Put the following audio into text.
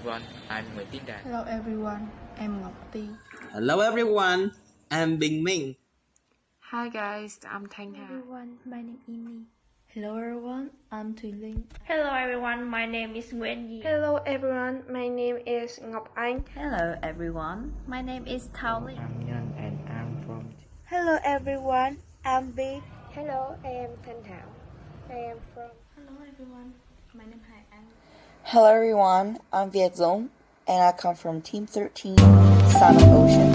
everyone, I'm Nguyễn Tiến Đạt. Hello everyone, em Ngọc Tiên. Hello everyone, I'm Bình Minh. Hi guys, I'm Thanh. Hello everyone, my name is Amy. Hello everyone, I'm Thùy Linh. Hello everyone, my name is Nguyễn Nhi. Hello everyone, my name is Ngọc Anh. Hello everyone, my name is Thao Linh. I'm Nhân and I'm from... Hello everyone, I'm B. Hello, I am Thanh Thảo. I am from... Hello everyone, my name is Anh. Hello everyone, I'm Viet Dũng, and I come from Team 13, Son of Ocean.